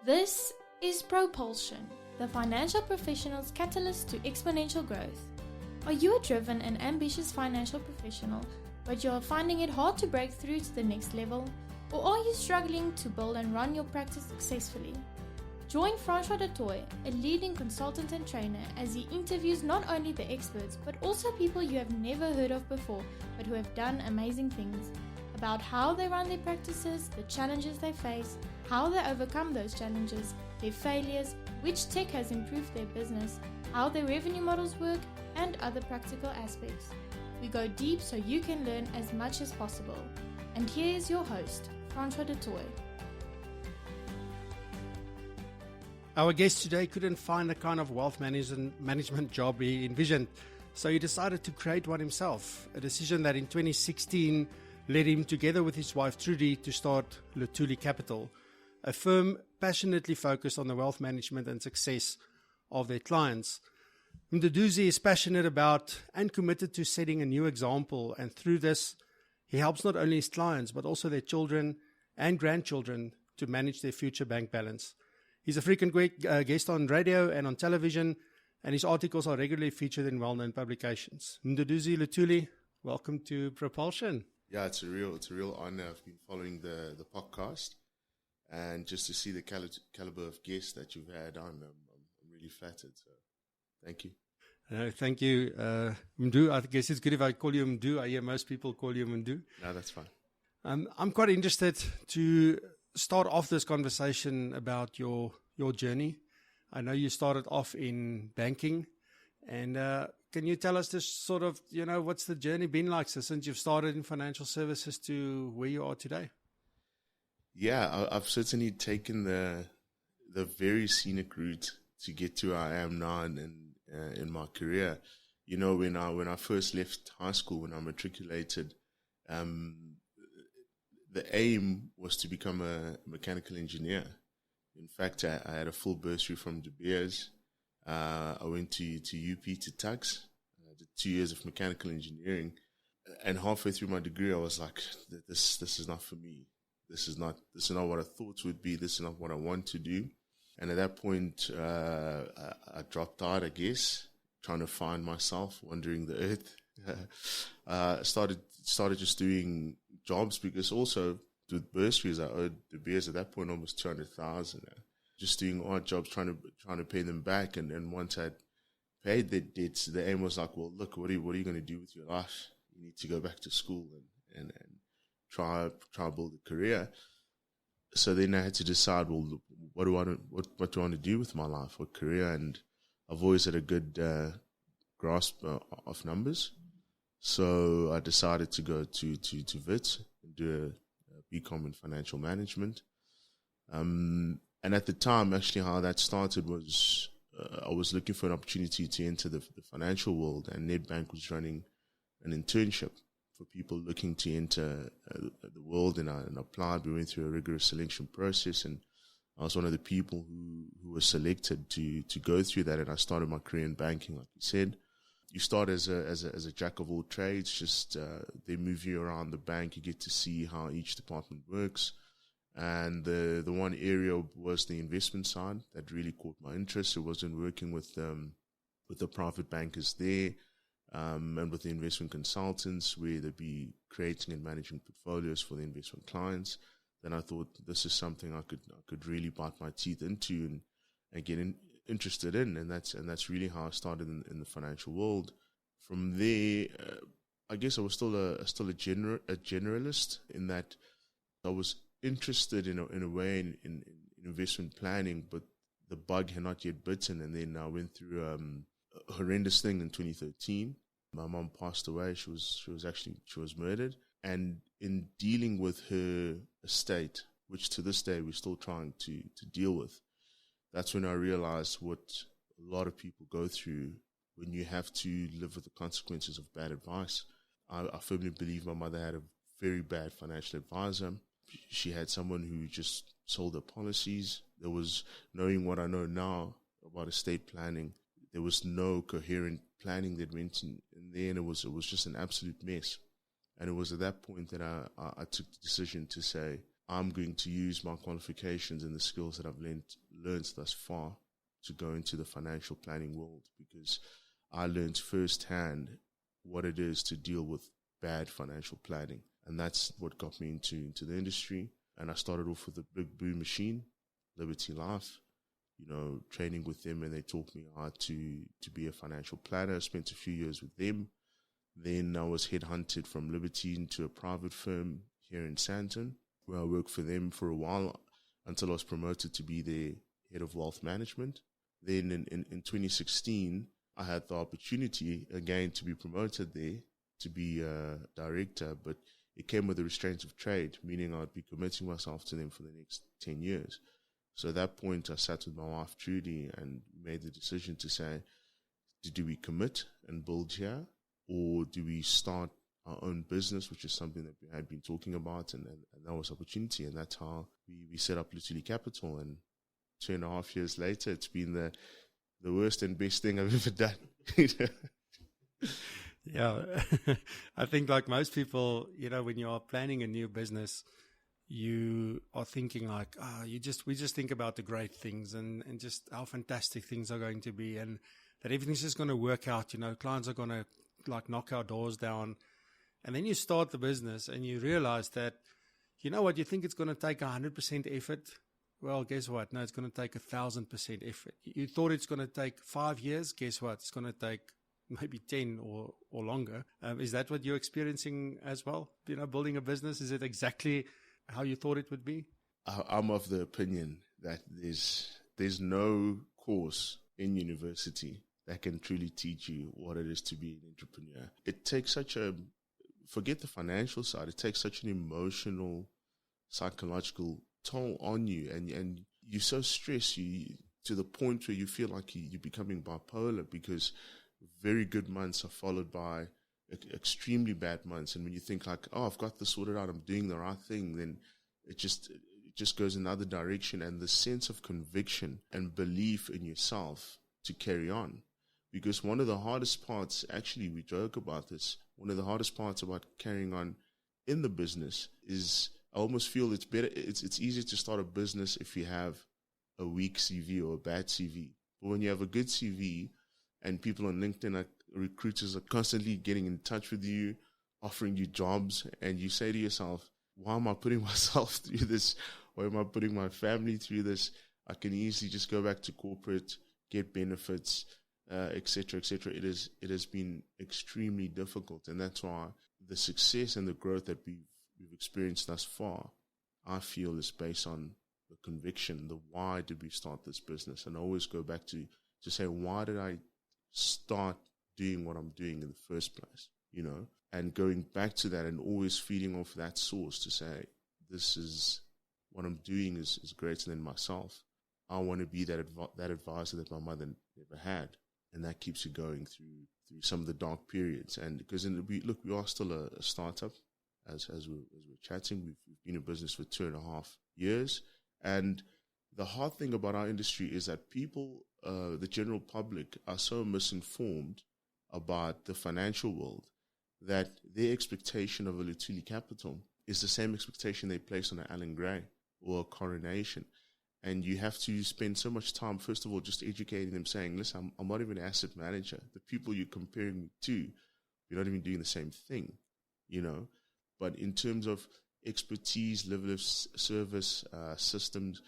This is Propulsion, the financial professional's catalyst to exponential growth. Are you a driven and ambitious financial professional, but you are finding it hard to break through to the next level? Or are you struggling to build and run your practice successfully? Join Francois Dutoy, a leading consultant and trainer, as he interviews not only the experts, but also people you have never heard of before, but who have done amazing things, about how they run their practices, the challenges they face, how they overcome those challenges, their failures, which tech has improved their business, how their revenue models work, and other practical aspects. We go deep so you can learn as much as possible. And here is your host, Francois Dutoy. Our guest today couldn't find the kind of wealth management job he envisioned, so he decided to create one himself, a decision that in 2016 led him, together with his wife Trudy, to start Luthuli Capital, a firm passionately focused on the wealth management and success of their clients. Mduduzi is passionate about and committed to setting a new example, and through this, he helps not only his clients, but also their children and grandchildren to manage their future bank balance. He's a frequent guest on radio and on television, and his articles are regularly featured in well-known publications. Mduduzi Luthuli, welcome to Propulsion. Yeah, it's a real honor. I've been following the podcast, and just to see the caliber of guests that you've had on, I'm really flattered. So, thank you. Thank you, Mdu. I guess it's good if I call you Mdu. I hear most people call you Mdu. No, that's fine. I'm quite interested to start off this conversation about your journey. I know you started off in banking, and can you tell us this sort of, what's the journey been like since you've started in financial services to where you are today? Yeah, I've certainly taken the very scenic route to get to where I am now and in my career. When I first left high school, when I matriculated, the aim was to become a mechanical engineer. In fact, I had a full bursary from De Beers. I went to UP to Tuks. I did 2 years of mechanical engineering, and halfway through my degree, I was like, "This is not for me. This is not what I thought it would be. This is not what I want to do." And at that point, I dropped out, I guess, trying to find myself, wandering the earth. Started just doing jobs, because also with bursaries, I owed De Beers at that point almost 200,000. Just doing odd jobs, trying to pay them back. And once I'd paid the debts, the aim was like, well, look, what are you going to do with your life? You need to go back to school and try build a career. So then I had to decide, well, what do I want to do with my life, what career? And I've always had a good grasp of numbers. So I decided to go to WITS and do a BCom in financial management. And at the time, actually, how that started was I was looking for an opportunity to enter the financial world, and Nedbank was running an internship for people looking to enter the world, and I applied. We went through a rigorous selection process, and I was one of the people who was selected to go through that, and I started my career in banking, like you said. You start as a jack of all trades, just they move you around the bank, you get to see how each department works. And the one area was the investment side that really caught my interest. It wasn't working with the private bankers there, and with the investment consultants, where they'd be creating and managing portfolios for the investment clients. Then I thought this is something I could really bite my teeth into and get interested in, and that's really how I started in the financial world. From there, I guess I was still a generalist, in that I was interested in a way in investment planning, but the bug had not yet bitten. And then I went through a horrendous thing in 2013. My mom passed away. She was murdered, and in dealing with her estate, which to this day we're still trying to deal with, that's when I realized what a lot of people go through when you have to live with the consequences of bad advice. I firmly believe my mother had a very bad financial advisor. She had someone who just sold her policies. There was, knowing what I know now about estate planning, there was no coherent planning that went in there, and it was just an absolute mess. And it was at that point that I took the decision to say, I'm going to use my qualifications and the skills that I've learned thus far to go into the financial planning world, because I learned firsthand what it is to deal with bad financial planning. And that's what got me into the industry. And I started off with a big blue machine, Liberty Life, training with them, and they taught me how to be a financial planner. I spent a few years with them. Then I was headhunted from Liberty into a private firm here in Sandton, where I worked for them for a while until I was promoted to be their head of wealth management. Then in 2016, I had the opportunity again to be promoted there to be a director, but it came with the restraints of trade, meaning I would be committing myself to them for the next 10 years. So at that point, I sat with my wife, Trudy, and made the decision to say, do we commit and build here, or do we start our own business, which is something that we had been talking about, and that was opportunity, and that's how we set up Lutuli Capital. And 2.5 years later, it's been the worst and best thing I've ever done. Yeah, I think like most people, when you are planning a new business, you are thinking like, we just think about the great things and just how fantastic things are going to be, and that everything's just going to work out. Clients are going to like knock our doors down. And then you start the business and you realize that, you think it's going to take 100% effort. Well, guess what? No, it's going to take 1,000% effort. You thought it's going to take 5 years. Guess what? It's going to take maybe 10 or longer. Is that what you're experiencing as well? Building a business, is it exactly how you thought it would be? I'm of the opinion that there's no course in university that can truly teach you what it is to be an entrepreneur. It takes forget the financial side, it takes such an emotional, psychological toll on you, and you're so stressed to the point where you feel like you're becoming bipolar, because very good months are followed by extremely bad months. And when you think like, I've got this sorted out, I'm doing the right thing, then it just goes in another direction. And the sense of conviction and belief in yourself to carry on. Because one of the hardest parts, actually, we joke about this, one of the hardest parts about carrying on in the business is, I almost feel it's better, it's easier to start a business if you have a weak CV or a bad CV. But when you have a good CV and people on LinkedIn, recruiters are constantly getting in touch with you, offering you jobs, and you say to yourself, why am I putting myself through this? Why am I putting my family through this? I can easily just go back to corporate, get benefits, etc., etc. It has been extremely difficult, and that's why the success and the growth that we've experienced thus far, I feel, is based on the conviction, the why did we start this business. And I always go back to say, why did I start doing what I'm doing in the first place, and going back to that and always feeding off that source to say, this is what I'm doing is greater than myself. I want to be that advisor that my mother never had. And that keeps you going through some of the dark periods. And because we are still a startup, as we're chatting. We've been in business for 2.5 years. And the hard thing about our industry is that people, the general public, are so misinformed about the financial world that their expectation of a Lutuli Capital is the same expectation they place on an Alan Gray or a Coronation. And you have to spend so much time, first of all, just educating them, saying, listen, I'm not even an asset manager. The people you're comparing me to, you're not even doing the same thing, But in terms of expertise, level of service, systems,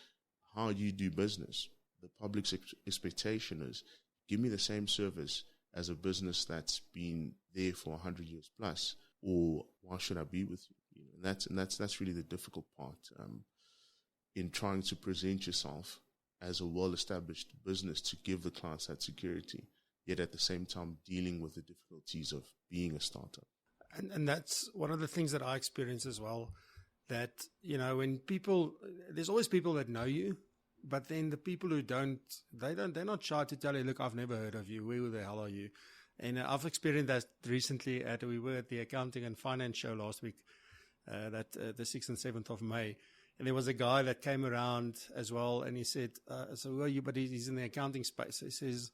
how you do business, the public's expectation is, give me the same service as a business that's been there for 100 years plus, or why should I be with you? And that's really the difficult part. In trying to present yourself as a well-established business to give the clients that security, yet at the same time dealing with the difficulties of being a startup. And that's one of the things that I experience as well, that, when there's always people that know you, but then the people who they're not shy to tell you, look, I've never heard of you. Where the hell are you? And I've experienced that recently. We were at the accounting and finance show last week, the 6th and 7th of May. And there was a guy that came around as well, and he said, so who are you? But he's in the accounting space. He says,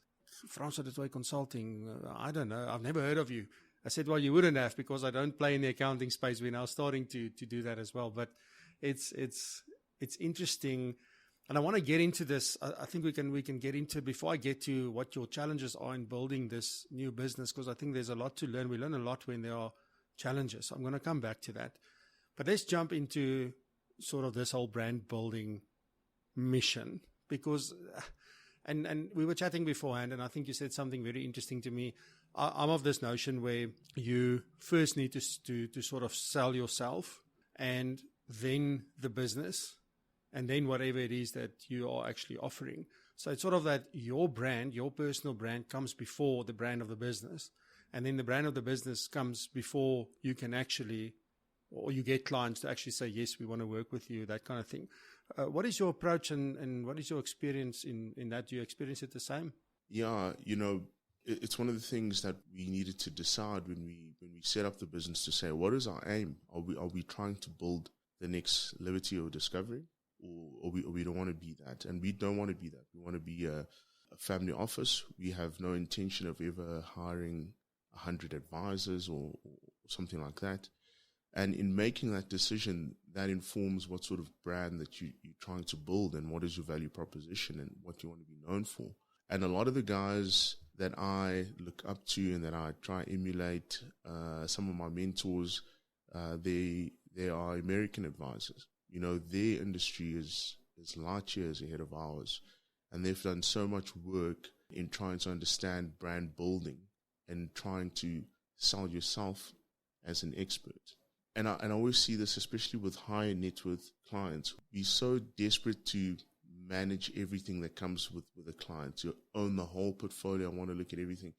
Francois de Toy Consulting, I don't know, I've never heard of you. I said, well, you wouldn't have, because I don't play in the accounting space. We're now starting to do that as well. But it's interesting. And I want to get into this. I think we can get into, before I get to what your challenges are in building this new business, because I think there's a lot to learn. We learn a lot when there are challenges. I'm going to come back to that. But let's jump into sort of this whole brand building mission, because, and we were chatting beforehand, and I think you said something very interesting to me. I'm of this notion where you first need to sort of sell yourself, and then the business, and then whatever it is that you are actually offering. So it's sort of that your brand, your personal brand, comes before the brand of the business. And then the brand of the business comes before you can actually, or you get clients to actually say, yes, we want to work with you, that kind of thing. What is your approach and what is your experience in that? Do you experience it the same? Yeah, it's one of the things that we needed to decide when we set up the business, to say, what is our aim? Are we trying to build the next Liberty or Discovery? Or we don't want to be that. And we don't want to be that. We want to be a family office. We have no intention of ever hiring 100 advisors or something like that. And in making that decision, that informs what sort of brand that you're trying to build, and what is your value proposition and what you want to be known for. And a lot of the guys that I look up to and that I try to emulate, some of my mentors, they are American advisors. Their industry is light years ahead of ours, and they've done so much work in trying to understand brand building and trying to sell yourself as an expert. And I always see this, especially with high net worth clients. We're so desperate to manage everything that comes with a client, to own the whole portfolio. I want to look at everything.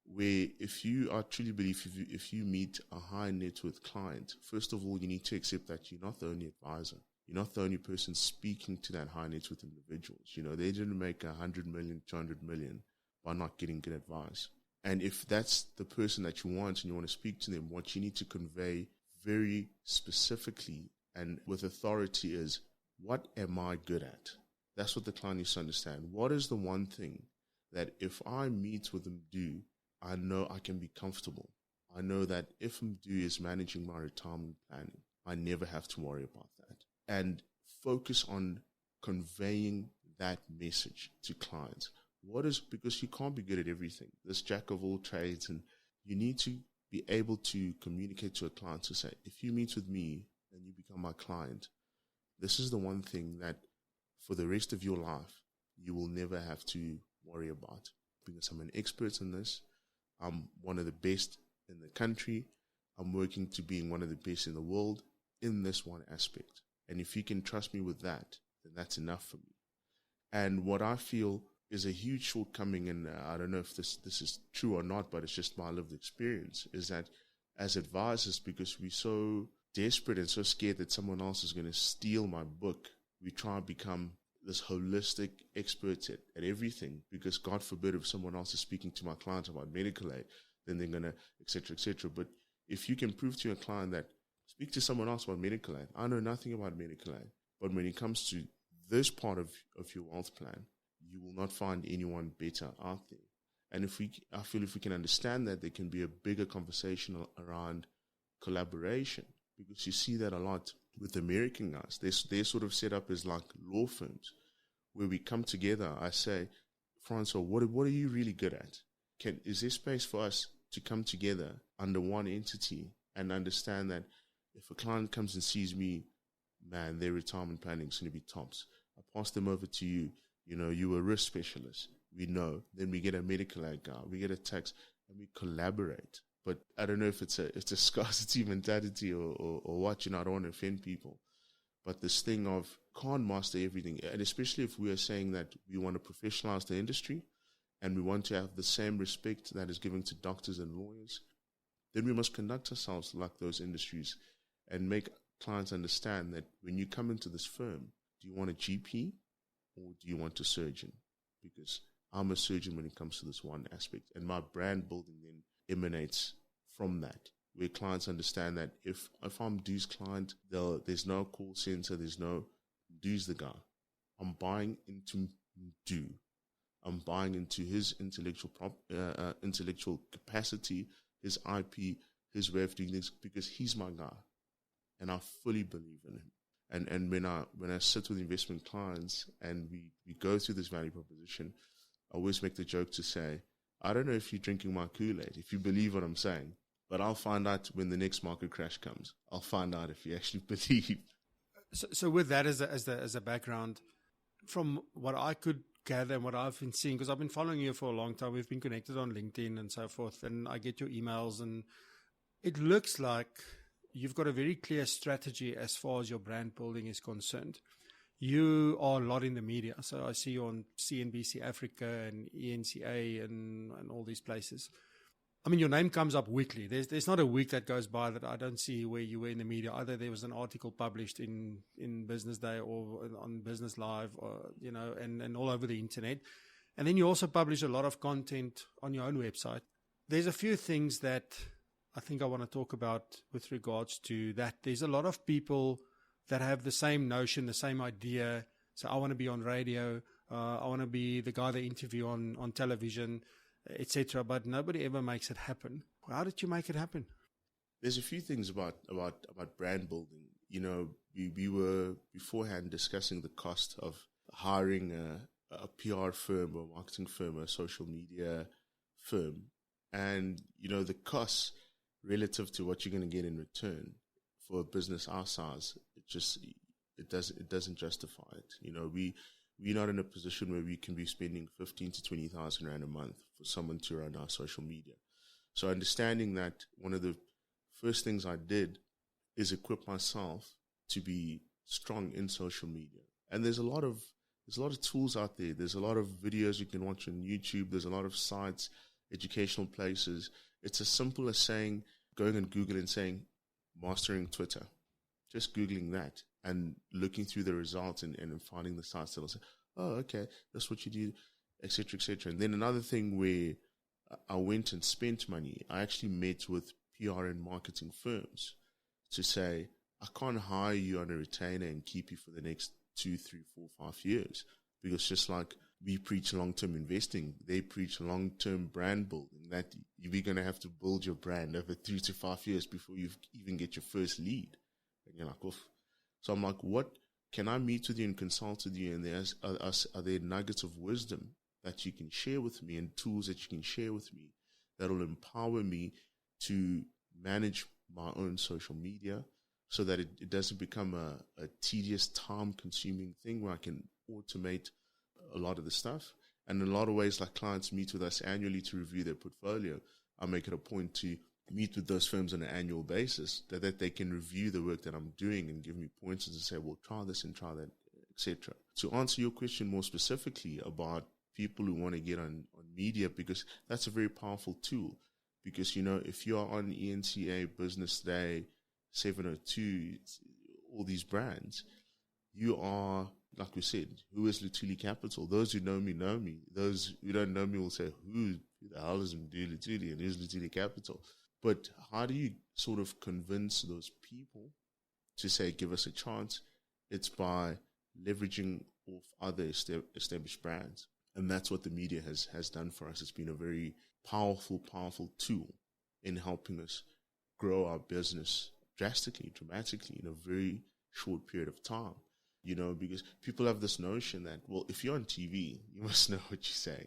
Where if you are truly believe, if you meet a high net worth client, first of all, you need to accept that you're not the only advisor. You're not the only person speaking to that high net worth individuals. They didn't make 100 million, 200 million by not getting good advice. And if that's the person that you want and you want to speak to them, what you need to convey very specifically and with authority is, what am I good at? That's what the client needs to understand. What is the one thing that if I meet with Mdu, I know I can be comfortable. I know that if Mdu is managing my retirement planning, I never have to worry about that. And focus on conveying that message to clients. Because you can't be good at everything. This jack of all trades, and you need to be able to communicate to a client to say, if you meet with me and you become my client, this is the one thing that for the rest of your life, you will never have to worry about. Because I'm an expert in this. I'm one of the best in the country. I'm working to being one of the best in the world in this one aspect. And if you can trust me with that, then that's enough for me. And what I feel is a huge shortcoming, and I don't know if this is true or not, but it's just my lived experience, is that as advisors, because we're so desperate and so scared that someone else is going to steal my book, we try and become this holistic expert at everything, because God forbid if someone else is speaking to my client about medical aid, then they're going to, et cetera, et cetera. But if you can prove to your client that, speak to someone else about medical aid, I know nothing about medical aid, but when it comes to this part of your wealth plan, you will not find anyone better out there. And I feel if we can understand that, there can be a bigger conversation around collaboration, because you see that a lot with American guys. They're sort of set up as like law firms where we come together. I say, Francois, what are you really good at? Is there space for us to come together under one entity and understand that if a client comes and sees me, man, their retirement planning is going to be tops. I pass them over to you. You're a risk specialist. We know. Then we get a medical aid guy. We get a tax, and we collaborate. But I don't know if it's a scarcity mentality or what. I don't want to offend people. But this thing of can't master everything, and especially if we are saying that we want to professionalize the industry and we want to have the same respect that is given to doctors and lawyers, then we must conduct ourselves like those industries and make clients understand that when you come into this firm, do you want a GP or do you want a surgeon? Because I'm a surgeon when it comes to this one aspect. And my brand building then emanates from that, where clients understand that if I'm Du's client, there's no call center, there's no Du's the guy. I'm buying into Du. I'm buying into his intellectual capacity, his IP, his way of doing things, because he's my guy. And I fully believe in him. And when I sit with investment clients and we go through this value proposition, I always make the joke to say, I don't know if you're drinking my Kool-Aid, if you believe what I'm saying, but I'll find out when the next market crash comes. I'll find out if you actually believe. So with that as a background, from what I could gather and what I've been seeing, because I've been following you for a long time, we've been connected on LinkedIn and so forth, and I get your emails, and it looks like you've got a very clear strategy as far as your brand building is concerned. You are a lot in the media. So I see you on CNBC Africa and ENCA and all these places. I mean, your name comes up weekly. There's not a week that goes by that I don't see where you were in the media. Either there was an article published in Business Day or on Business Live, or, and all over the internet. And then you also publish a lot of content on your own website. There's a few things that I think I want to talk about with regards to that. There's a lot of people that have the same notion, the same idea. So I want to be on radio. I want to be the guy they interview on television, etc. But nobody ever makes it happen. How did you make it happen? There's a few things about brand building. We were beforehand discussing the cost of hiring a PR firm, a marketing firm, a social media firm. And, the costs relative to what you're going to get in return for a business our size, it doesn't justify it. We're not in a position where we can be spending 15 to 20,000 rand a month for someone to run our social media. So understanding that, one of the first things I did is equip myself to be strong in social media. And there's a lot of tools out there. There's a lot of videos you can watch on YouTube. There's a lot of sites, educational places. It's as simple as going on Google and saying, mastering Twitter. Just Googling that and looking through the results and finding the sites that will say, oh, okay, that's what you do, et cetera, et cetera. And then another thing where I went and spent money, I actually met with PR and marketing firms to say, I can't hire you on a retainer and keep you for the next 2, 3, 4, 5 years. Because just like we preach long-term investing, they preach long-term brand building, that you're going to have to build your brand over 3 to 5 years before you even get your first lead. And you're like, oof. So I'm like, what can I meet with you and consult with you? And are there nuggets of wisdom that you can share with me and tools that you can share with me that will empower me to manage my own social media so that it doesn't become a tedious, time-consuming thing where I can automate a lot of the stuff. And in a lot of ways, like clients meet with us annually to review their portfolio, I make it a point to meet with those firms on an annual basis that they can review the work that I'm doing and give me pointers and say, well, try this and try that, etc. To answer your question more specifically about people who want to get on media, because that's a very powerful tool. Because, if you are on ENCA, Business Day, 702, all these brands, you are, like we said, who is Lutuli Capital? Those who know me know me. Those who don't know me will say, who the hell is Lutuli and who's Lutuli Capital? But how do you sort of convince those people to say, give us a chance? It's by leveraging off other established brands. And that's what the media has done for us. It's been a very powerful tool in helping us grow our business dramatically in a very short period of time. Because people have this notion that, well, if you're on TV, you must know what you're saying,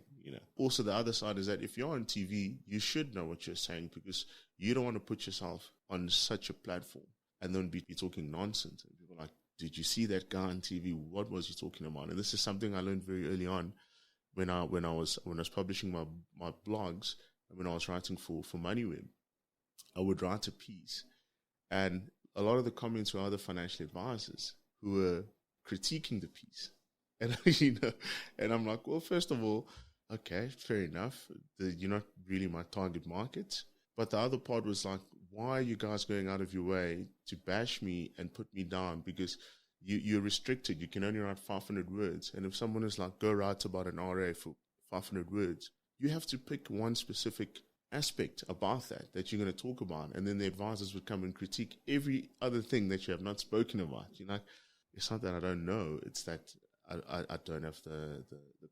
Also, the other side is that if you're on TV, you should know what you're saying because you don't want to put yourself on such a platform and then be talking nonsense. And people are like, did you see that guy on TV? What was he talking about? And this is something I learned very early on when I was publishing my blogs and when I was writing for MoneyWeb. I would write a piece, and a lot of the comments were other financial advisors who were critiquing the piece. And, and I'm like, well, first of all, okay, fair enough. You're not really my target market. But the other part was like, why are you guys going out of your way to bash me and put me down? Because you're restricted. You can only write 500 words. And if someone is like, go write about an RA for 500 words, you have to pick one specific aspect about that you're going to talk about. And then the advisors would come and critique every other thing that you have not spoken about. It's not that I don't know. It's that I don't have the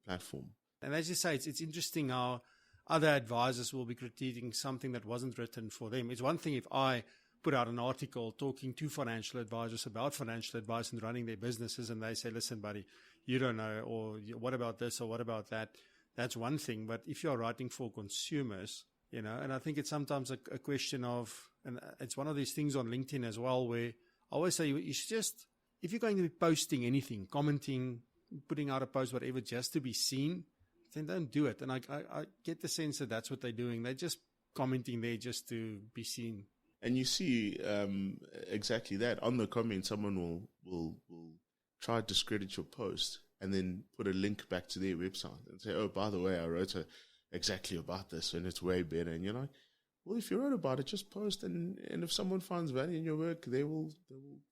platform. And as you say, it's interesting how other advisors will be critiquing something that wasn't written for them. It's one thing if I put out an article talking to financial advisors about financial advice and running their businesses, and they say, listen, buddy, you don't know, or what about this, or what about that? That's one thing. But if you're writing for consumers, and I think it's sometimes a question of, and it's one of these things on LinkedIn as well, where I always say you should just, if you're going to be posting anything, commenting, putting out a post, whatever, just to be seen, then don't do it. And I get the sense that that's what they're doing. They're just commenting there just to be seen. And you see exactly that. On the comment, someone will try to discredit your post and then put a link back to their website and say, oh, by the way, I wrote exactly about this and it's way better. And you're like, well, if you wrote about it, just post. And if someone finds value in your work, they will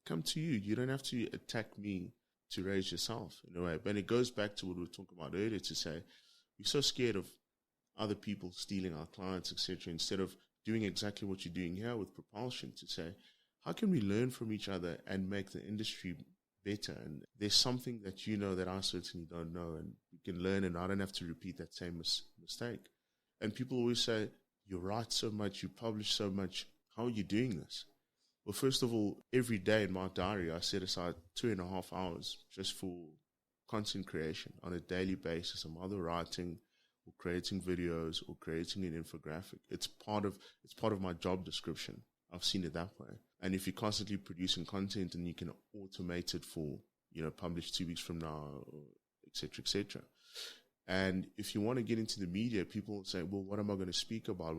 come to you. You don't have to attack me to raise yourself in a way. But it goes back to what we were talking about earlier, to say we're so scared of other people stealing our clients, etc., instead of doing exactly what you're doing here with Propulsion, to say, how can we learn from each other and make the industry better? And there's something that that I certainly don't know, and we can learn, and I don't have to repeat that same mistake. And people always say, you write so much, you publish so much, how are you doing this? Well, first of all, every day in my diary, I set aside 2.5 hours just for content creation on a daily basis. I'm either writing or creating videos or creating an infographic. It's part of my job description. I've seen it that way. And if you're constantly producing content and you can automate it for, publish 2 weeks from now, et cetera, et cetera. And if you want to get into the media, people say, well, what am I going to speak about?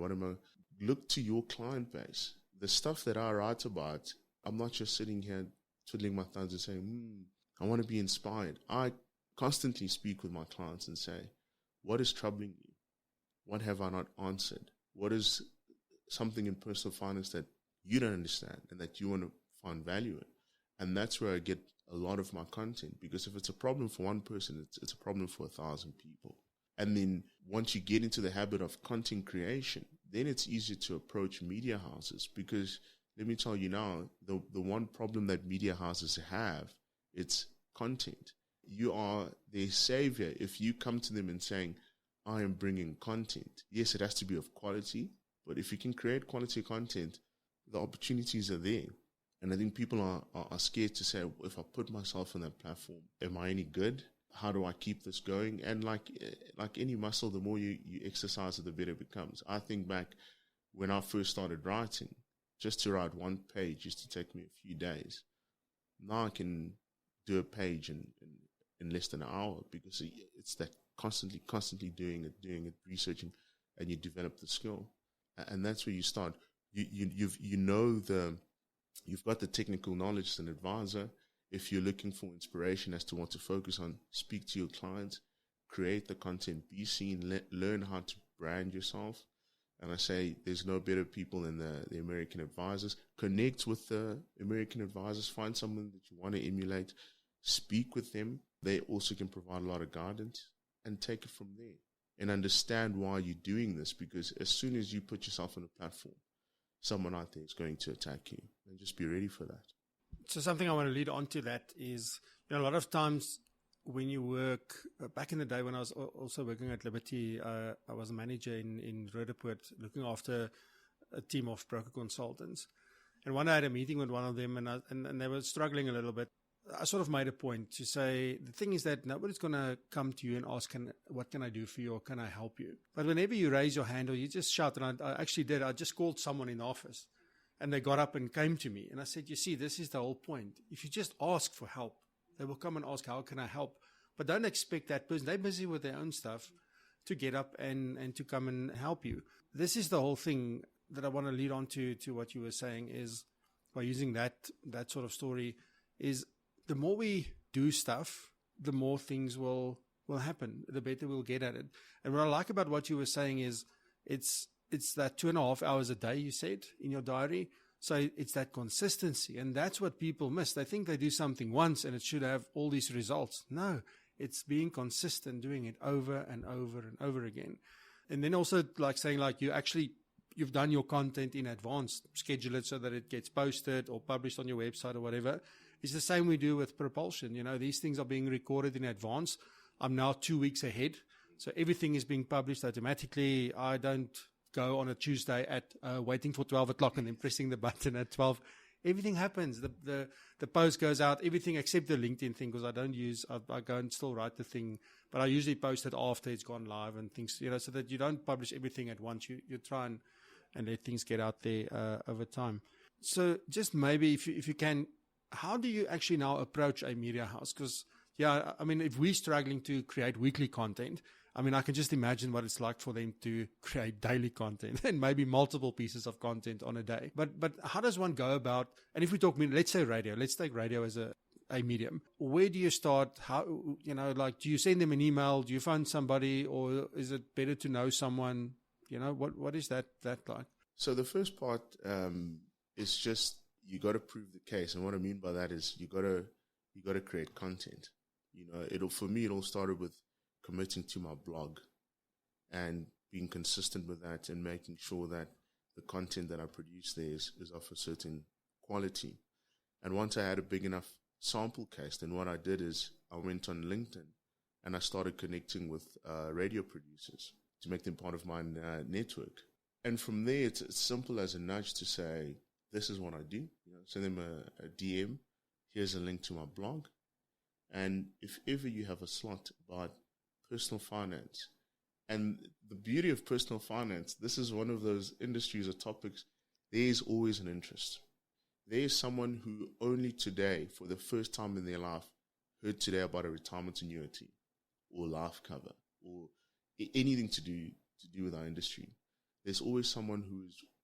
Look to your client base. The stuff that I write about, I'm not just sitting here twiddling my thumbs and saying, I want to be inspired. I constantly speak with my clients and say, what is troubling you? What have I not answered? What is something in personal finance that you don't understand and that you want to find value in? And that's where I get a lot of my content, because if it's a problem for one person, it's a problem for 1,000 people. And then once you get into the habit of content creation, then it's easier to approach media houses, because let me tell you now, the one problem that media houses have, it's content. You are their savior if you come to them and saying, I am bringing content. Yes, it has to be of quality, but if you can create quality content, the opportunities are there. And I think people are scared to say, if I put myself on that platform, am I any good? How do I keep this going? And like any muscle, the more you exercise it, the better it becomes. I think back when I first started writing, just to write one page used to take me a few days. Now I can do a page in less than an hour, because it's that constantly doing it, researching, and you develop the skill. And that's where you start. You've got the technical knowledge as an advisor. If you're looking for inspiration as to what to focus on, speak to your clients, create the content, be seen, learn how to brand yourself. And I say there's no better people than the American advisors. Connect with the American advisors. Find someone that you want to emulate. Speak with them. They also can provide a lot of guidance, and take it from there. And understand why you're doing this, because as soon as you put yourself on a platform, someone out there is going to attack you, and just be ready for that. So something I want to lead on to that is, a lot of times when you work, back in the day when I was also working at Liberty, I was a manager in Roodepoort, looking after a team of broker consultants. And one day I had a meeting with one of them, and they were struggling a little bit. I sort of made a point to say, the thing is that nobody's going to come to you and ask, what can I do for you, or can I help you? But whenever you raise your hand or you just shout, and I actually did, I just called someone in the office, and they got up and came to me. And I said, you see, this is the whole point. If you just ask for help, they will come and ask, how can I help? But don't expect that person, they're busy with their own stuff, to get up and to come and help you. This is the whole thing that I want to lead on to what you were saying, is by using that sort of story, is the more we do stuff, the more things will happen, the better we'll get at it. And what I like about what you were saying is it's that 2.5 hours a day you said in your diary. So it's that consistency. And that's what people miss. They think they do something once and it should have all these results. No, it's being consistent, doing it over and over and over again. And then also you've done your content in advance, schedule it so that it gets posted or published on your website or whatever. It's the same we do with Propulsion. These things are being recorded in advance. I'm now 2 weeks ahead. So everything is being published automatically. I don't go on a Tuesday at waiting for 12 o'clock and then pressing the button at 12. Everything happens. The post goes out, everything except the LinkedIn thing, because I go and still write the thing, but I usually post it after it's gone live and things, so that you don't publish everything at once. You try and let things get out there over time. So just maybe if you can, how do you actually now approach a media house? Because, if we're struggling to create weekly content, I can just imagine what it's like for them to create daily content and maybe multiple pieces of content on a day. But how does one go about, and if we talk, let's say radio, let's take radio as a medium. Where do you start? How, do you send them an email? Do you find somebody, or is it better to know someone? What is that like? So the first part is just, you got to prove the case. And what I mean by that is you got to create content. For me, it all started with committing to my blog and being consistent with that and making sure that the content that I produce there is of a certain quality. And once I had a big enough sample case, then what I did is I went on LinkedIn and I started connecting with radio producers to make them part of my network. And from there, it's as simple as a nudge to say, this is what I do. Send them a DM. Here's a link to my blog. And if ever you have a slot about personal finance, and the beauty of personal finance, this is one of those industries or topics, there is always an interest. There is someone who only today, for the first time in their life, heard today about a retirement annuity or life cover or anything to do with our industry. There's always someone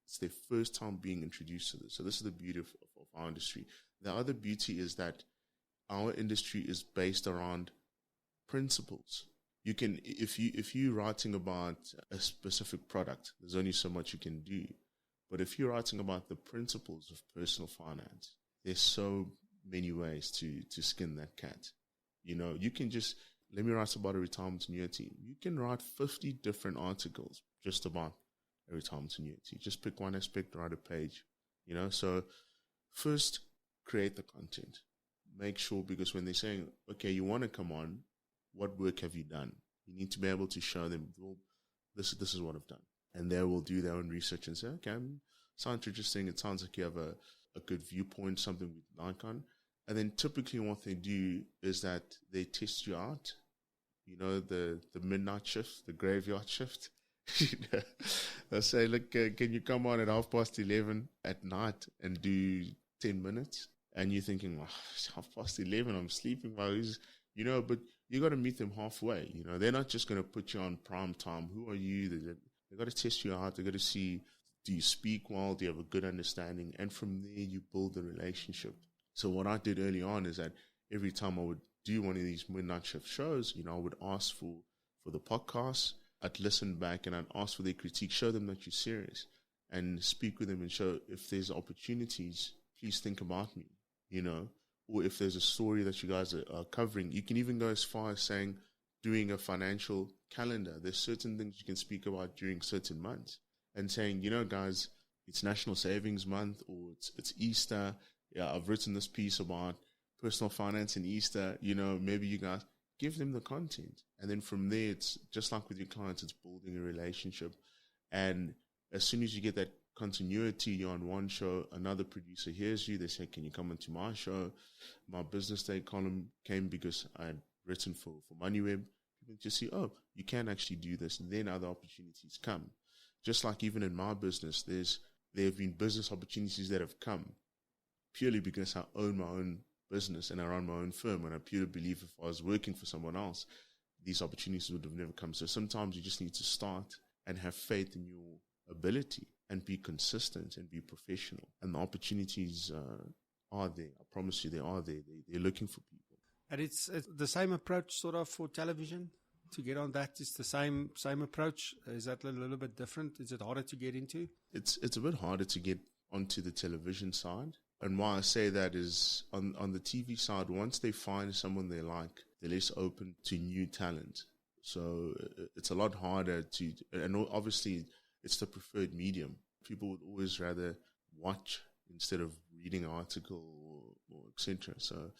it's their first time being introduced to this. So this is the beauty of our industry. The other beauty is that our industry is based around principles. You can, if you're writing about a specific product, there's only so much you can do. But if you're writing about the principles of personal finance, there's so many ways to skin that cat. You can just, let me write about a retirement annuity. You can write 50 different articles just about a retirement annuity. Just pick one aspect, write a page. So first, create the content. Make sure, because when they're saying, okay, you want to come on, what work have you done? You need to be able to show them, well, this is what I've done. And they will do their own research and say, okay, sounds interesting. It sounds like you have a good viewpoint, something we like on. And then typically what they do is that they test you out. The midnight shift, the graveyard shift. They'll say, look, can you come on at 11:30 at night and do 10 minutes? And you're thinking, well, it's 11:30, I'm sleeping. Well, but you got to meet them halfway. They're not just going to put you on prime time. Who are you? They got to test you out. They got to see, do you speak well? Do you have a good understanding? And from there, you build a relationship. So what I did early on is that every time I would do one of these midnight shift shows, I would ask for the podcast. I'd listen back and I'd ask for their critique, show them that you're serious, and speak with them and show if there's opportunities, please think about me, or if there's a story that you guys are covering. You can even go as far as saying, doing a financial calendar. There's certain things you can speak about during certain months and saying, guys, it's National Savings Month, or it's Easter. Yeah, I've written this piece about personal finance in Easter. Maybe you guys give them the content. And then from there, it's just like with your clients, it's building a relationship. And as soon as you get that continuity, you're on one show, another producer hears you, they say, can you come into my show? My business day column came because I had written for MoneyWeb. People just see, oh, you can actually do this. And then other opportunities come. Just like even in my business, there have been business opportunities that have come purely because I own my own business and I run my own firm. And I purely believe if I was working for someone else, these opportunities would have never come. So sometimes you just need to start and have faith in your ability and be consistent and be professional. And the opportunities are there. I promise you, they are there. They're looking for people. And it's the same approach sort of for television to get on that. It's the same approach. Is that a little bit different? Is it harder to get into? It's a bit harder to get onto the television side. And why I say that is on the TV side, once they find someone they like, they're less open to new talent. So it's a lot harder and obviously it's the preferred medium. People would always rather watch instead of reading an article or etc. So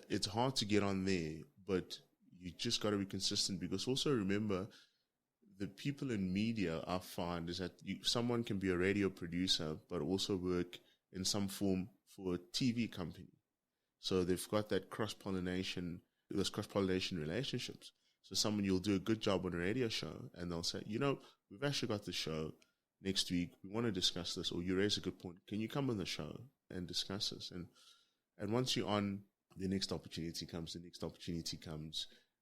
it's hard to get on there, but you just got to be consistent, because also remember the people in media I find is that someone can be a radio producer but also work in some form for a TV company. So they've got that those cross-pollination relationships. So you'll do a good job on a radio show and they'll say, we've actually got the show next week. We want to discuss this, or you raise a good point. Can you come on the show and discuss this? And once you're on, the next opportunity comes.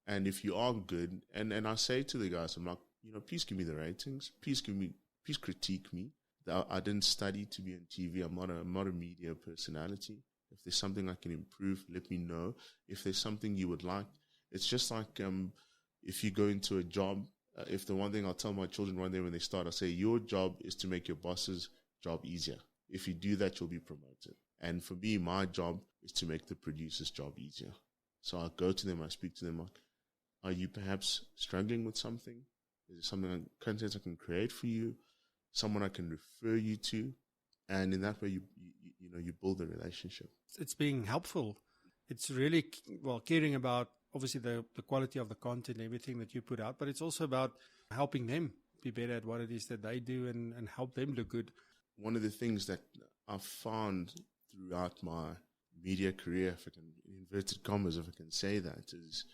And if you are good, and I say to the guys, I'm like, please give me the ratings. Please critique me. I didn't study to be on TV. I'm not a media personality. If there's something I can improve, let me know. If there's something you would like, it's just like if you go into a job, if the one thing I'll tell my children one day when they start, I'll say, your job is to make your boss's job easier. If you do that, you'll be promoted. And for me, my job is to make the producer's job easier. So I'll go to them, I speak to them like, are you perhaps struggling with something? Is there something, content I can create for you? Someone I can refer you to? And in that way, you build a relationship. It's being helpful. It's really, caring about, obviously, the quality of the content, everything that you put out, but it's also about helping them be better at what it is that they do and help them look good. One of the things that I've found throughout my media career, if I can, in inverted commas, if I can say that, is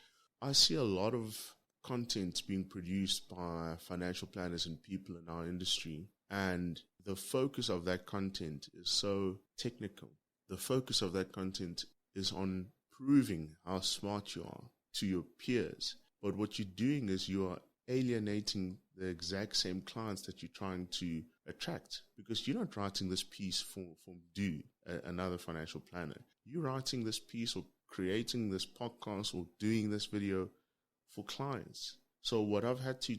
I see a lot of content being produced by financial planners and people in our industry, and the focus of that content is so technical. The focus of that content is on proving how smart you are to your peers. But what you're doing is you are alienating the exact same clients that you're trying to attract, because you're not writing this piece for another financial planner. You're writing this piece or creating this podcast or doing this video for clients. So what I've had to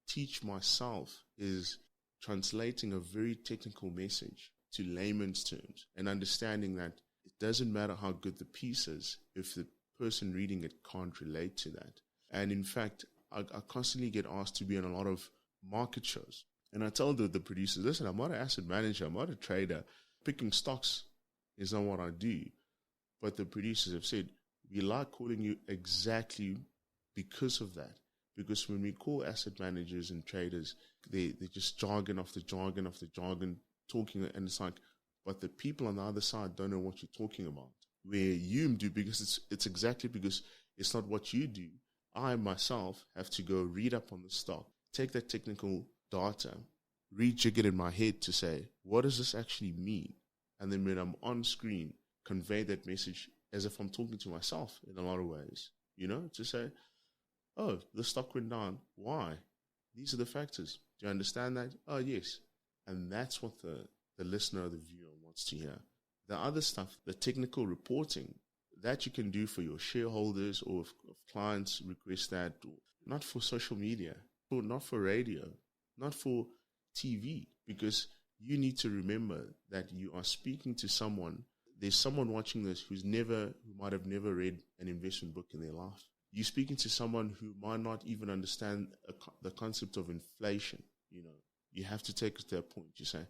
teach myself is translating a very technical message to layman's terms and understanding that it doesn't matter how good the piece is if the person reading it can't relate to that. And in fact, I constantly get asked to be on a lot of market shows. And I tell the producers, listen, I'm not an asset manager, I'm not a trader. Picking stocks is not what I do. But the producers have said, we like calling you exactly because of that. Because when we call asset managers and traders, they just jargon after jargon after jargon, talking, and it's like, but the people on the other side don't know what you're talking about. Where you do, because it's exactly because it's not what you do. I myself have to go read up on the stock, take that technical data, rejig it in my head to say, what does this actually mean? And then when I'm on screen, convey that message as if I'm talking to myself in a lot of ways, to say, oh, the stock went down. Why? These are the factors. Do you understand that? Oh, yes. And that's what the listener or the viewer wants to hear. The other stuff, the technical reporting, that you can do for your shareholders, or if clients request that, not for social media, or not for radio, not for TV, because you need to remember that you are speaking to someone. There's someone watching this who might have never read an investment book in their life. You're speaking to someone who might not even understand the concept of inflation. You have to take it to that point. You say,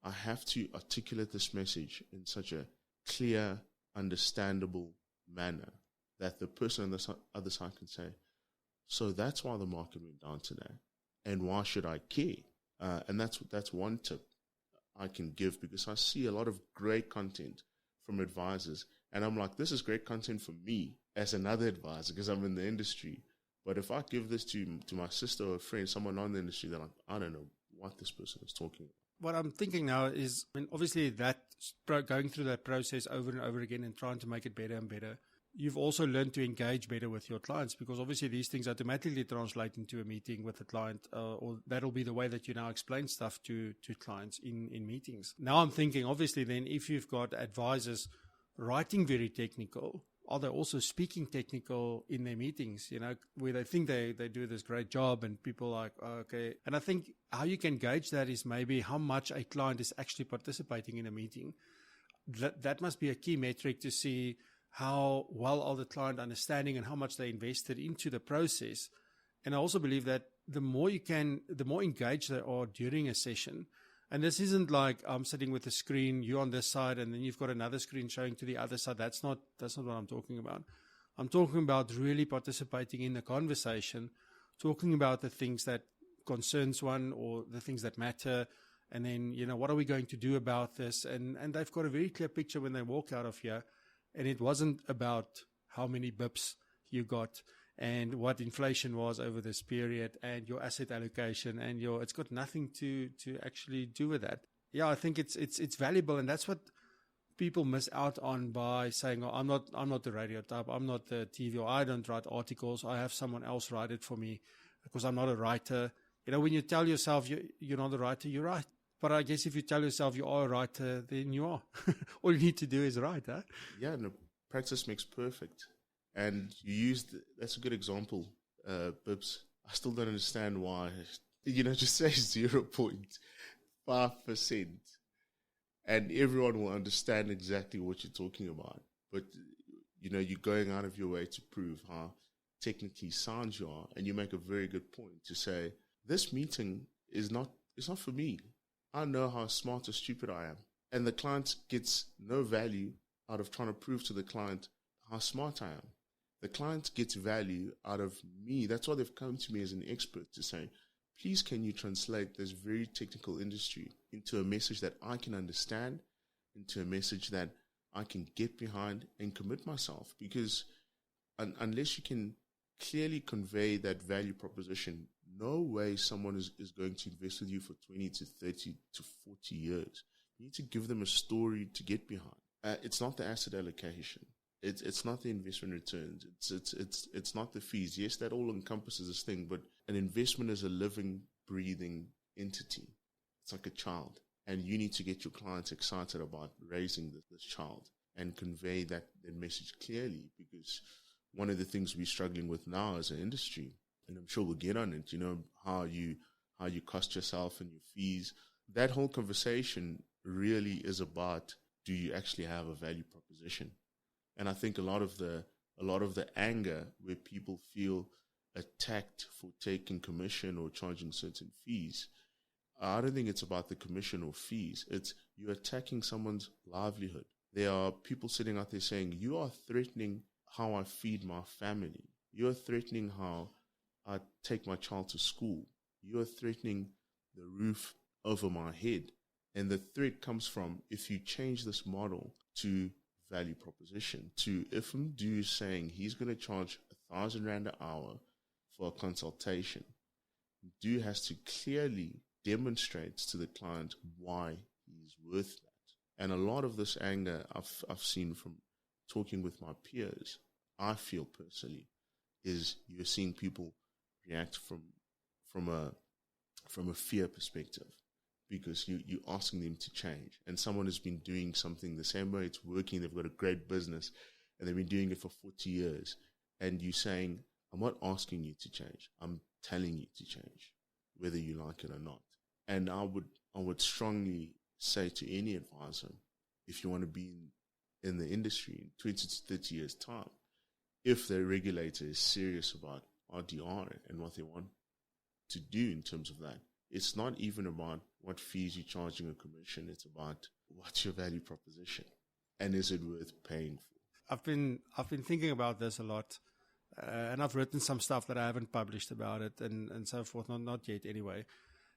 I have to articulate this message in such a clear, understandable manner that the person on the other side can say, so that's why the market went down today, and why should I care? And that's one tip I can give, because I see a lot of great content from advisors, and I'm like, this is great content for me as another advisor because I'm in the industry. But if I give this to my sister or a friend, someone not in the industry, they're like, I don't know what this person is talking about. What I'm thinking now is, obviously going through that process over and over again and trying to make it better and better, you've also learned to engage better with your clients, because obviously these things automatically translate into a meeting with a client, or that'll be the way that you now explain stuff to clients in meetings. Now I'm thinking, obviously then, if you've got advisors writing very technical, are they also speaking technical in their meetings, where they think they do this great job and people are like, oh, okay. And I think how you can gauge that is maybe how much a client is actually participating in a meeting. That must be a key metric to see how well are the client understanding and how much they invested into the process. And I also believe that the more engaged they are during a session. And this isn't like I'm sitting with a screen, you're on this side, and then you've got another screen showing to the other side. That's not what I'm talking about. I'm talking about really participating in the conversation, talking about the things that concerns one or the things that matter. And then, what are we going to do about this? And they've got a very clear picture when they walk out of here. And it wasn't about how many bips you got and what inflation was over this period and your asset allocation and it's got nothing to actually do with that. Yeah, I think it's valuable, and that's what people miss out on by saying, "Oh, I'm not the radio type, I'm not the TV, or I don't write articles, I have someone else write it for me because I'm not a writer." When you tell yourself you're not a writer, you're right. But I guess if you tell yourself you are a writer, then you are. All you need to do is write, huh? Yeah, no, practice makes perfect. And that's a good example, Bips. I still don't understand why, just say 0.5%. And everyone will understand exactly what you're talking about. But, you're going out of your way to prove how technically sound you are. And you make a very good point to say, this meeting it's not for me. I know how smart or stupid I am. And the client gets no value out of trying to prove to the client how smart I am. The client gets value out of me. That's why they've come to me as an expert to say, please can you translate this very technical industry into a message that I can understand, into a message that I can get behind and commit myself. Because unless you can clearly convey that value proposition, no way someone is going to invest with you for 20 to 30 to 40 years. You need to give them a story to get behind. It's not the asset allocation. It's not the investment returns. It's not the fees. Yes, that all encompasses this thing, but an investment is a living, breathing entity. It's like a child. And you need to get your clients excited about raising this child and convey that message clearly, because one of the things we're struggling with now as an industry, and I'm sure we'll get on it, how you cost yourself and your fees. That whole conversation really is about, do you actually have a value proposition? And I think a lot of the anger where people feel attacked for taking commission or charging certain fees, I don't think it's about the commission or fees. It's you're attacking someone's livelihood. There are people sitting out there saying, you are threatening how I feed my family. You're threatening how I take my child to school. You're threatening the roof over my head. And the threat comes from, if you change this model to value proposition, to if Mdu is saying he's going to charge 1,000 Rand an hour for a consultation, Mdu has to clearly demonstrate to the client why he's worth that. And a lot of this anger I've seen from talking with my peers, I feel personally, is you're seeing people react from a fear perspective, because you're asking them to change. And someone has been doing something the same way, it's working, they've got a great business, and they've been doing it for 40 years. And you're saying, I'm not asking you to change, I'm telling you to change, whether you like it or not. And I would strongly say to any advisor, if you want to be in the industry in 20 to 30 years' time, if the regulator is serious about RDR and what they want to do in terms of that, it's not even about what fees you're charging a commission. It's about what's your value proposition and is it worth paying for? I've been thinking about this a lot, and I've written some stuff that I haven't published about it and so forth. Not yet anyway.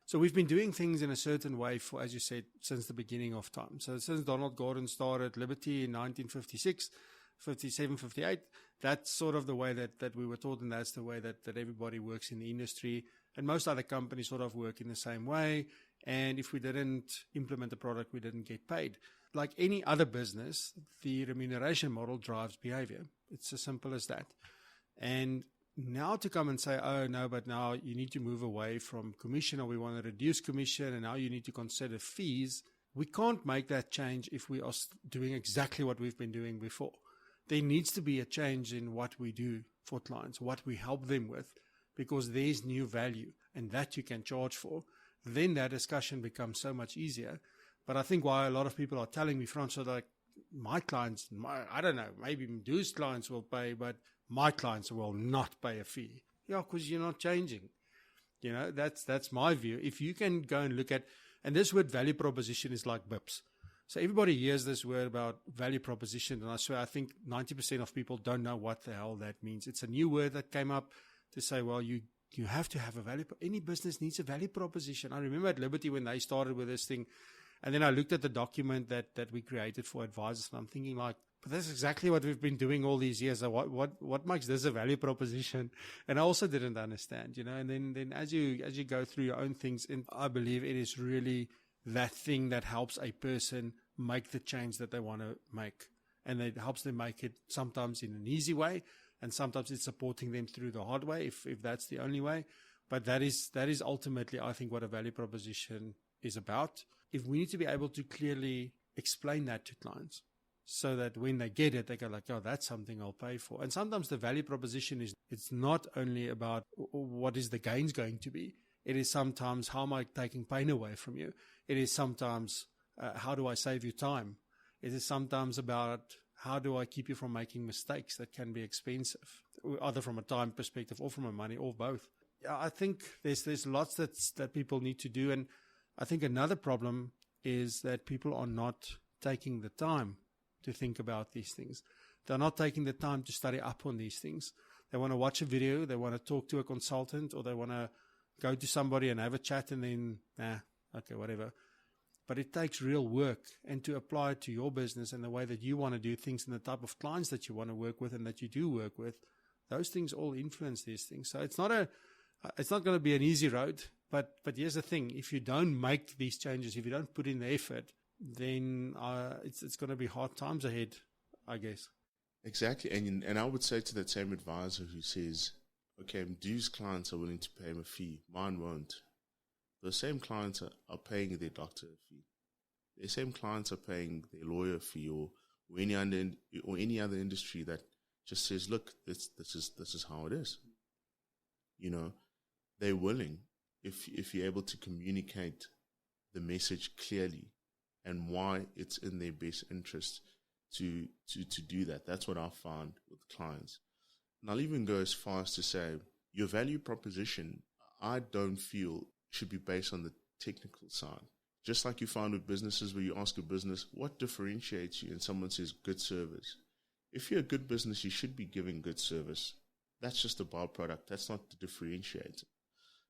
So we've been doing things in a certain way for, as you said, since the beginning of time. So since Donald Gordon started Liberty in 1956, 57, 58, that's sort of the way that we were taught, and that's the way that everybody works in the industry. And most other companies sort of work in the same way. And if we didn't implement the product, we didn't get paid. Like any other business, the remuneration model drives behavior. It's as simple as that. And now to come and say, oh, no, but now you need to move away from commission, or we want to reduce commission, and now you need to consider fees. We can't make that change if we are doing exactly what we've been doing before. There needs to be a change in what we do for clients, what we help them with, because there's new value and that you can charge for. Then that discussion becomes so much easier. But I think why a lot of people are telling me, Francois, like my clients, I don't know, maybe Mdu's clients will pay, but my clients will not pay a fee. Yeah, because you're not changing. You know, that's my view. If you can go and look at, and this word value proposition is like BIPs. So everybody hears this word about value proposition, and I swear I think 90% of people don't know what the hell that means. It's a new word that came up to say, well, you You have to have a value. Any business needs a value proposition. I remember at Liberty when they started with this thing, and then I looked at the document that we created for advisors, and I'm thinking like, but that's exactly what we've been doing all these years. So what makes this a value proposition? And I also didn't understand, And then as you go through your own things, and I believe it is really that thing that helps a person make the change that they want to make, and it helps them make it sometimes in an easy way, and sometimes it's supporting them through the hard way, if that's the only way. But that is ultimately, I think, what a value proposition is about. If we need to be able to clearly explain that to clients, so that when they get it, they go like, oh, that's something I'll pay for. And sometimes the value proposition it's not only about what is the gains going to be. It is sometimes, how am I taking pain away from you? It is sometimes, how do I save you time? It is sometimes about, how do I keep you from making mistakes that can be expensive, either from a time perspective or from a money, or both. Yeah, I think there's lots that people need to do. And I think another problem is that people are not taking the time to think about these things. They're not taking the time to study up on these things. They want to watch a video, they want to talk to a consultant, or they want to go to somebody and have a chat, and then, okay, whatever. But it takes real work, and to apply it to your business and the way that you want to do things and the type of clients that you want to work with and that you do work with, those things all influence these things. So it's not going to be an easy road, but here's the thing. If you don't make these changes, if you don't put in the effort, then it's going to be hard times ahead, I guess. Exactly. And I would say to that same advisor who says, okay, Mduduzi's clients are willing to pay him a fee, mine won't. Those same clients are paying their doctor a fee. The same clients are paying their lawyer fee, or any other industry that just says, look, this is how it is. They're willing if you're able to communicate the message clearly and why it's in their best interest to do that. That's what I found with clients. And I'll even go as far as to say, your value proposition, I don't feel should be based on the technical side. Just like you find with businesses where you ask a business, what differentiates you? And someone says, good service. If you're a good business, you should be giving good service. That's just a byproduct. That's not the differentiator.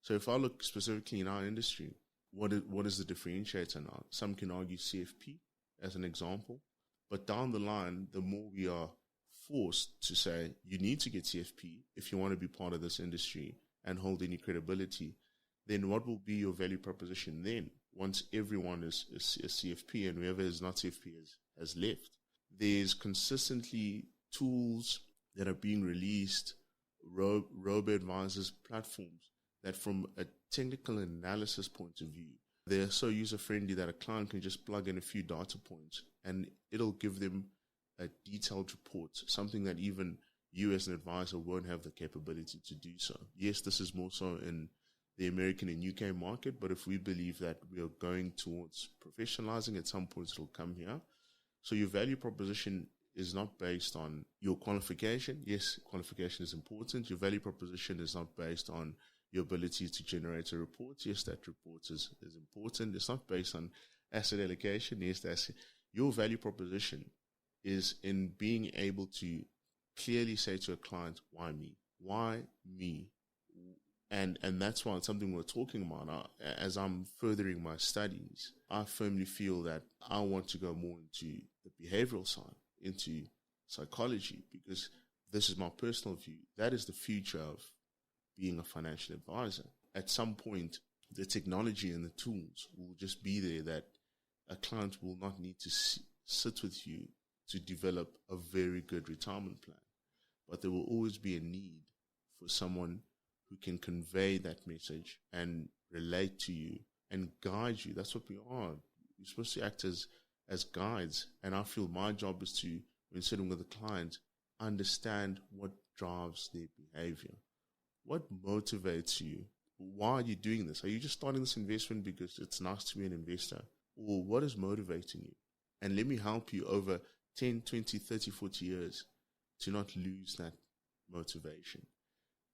So if I look specifically in our industry, what is the differentiator now? Some can argue CFP as an example. But down the line, the more we are forced to say, you need to get CFP if you want to be part of this industry and hold any credibility, then what will be your value proposition then, once everyone is CFP and whoever is not CFP has left? There's consistently tools that are being released, robo-advisors platforms, that from a technical analysis point of view, they're so user-friendly that a client can just plug in a few data points and it'll give them a detailed report, something that even you as an advisor won't have the capability to do so. Yes, this is more so in the American and UK market, but if we believe that we are going towards professionalizing, at some point it'll come here. So your value proposition is not based on your qualification. Yes, qualification is important. Your value proposition is not based on your ability to generate a report. Yes, that report is important. It's not based on asset allocation. Yes, your value proposition is in being able to clearly say to a client, why me? Why me? And that's why it's something we're talking about. As I'm furthering my studies, I firmly feel that I want to go more into the behavioral side, into psychology, because this is my personal view. That is the future of being a financial advisor. At some point, the technology and the tools will just be there that a client will not need to sit with you to develop a very good retirement plan. But there will always be a need for someone who can convey that message and relate to you and guide you. That's what we are. We're supposed to act as guides. And I feel my job is to, when sitting with a client, understand what drives their behavior. What motivates you? Why are you doing this? Are you just starting this investment because it's nice to be an investor? Or what is motivating you? And let me help you over 10, 20, 30, 40 years to not lose that motivation.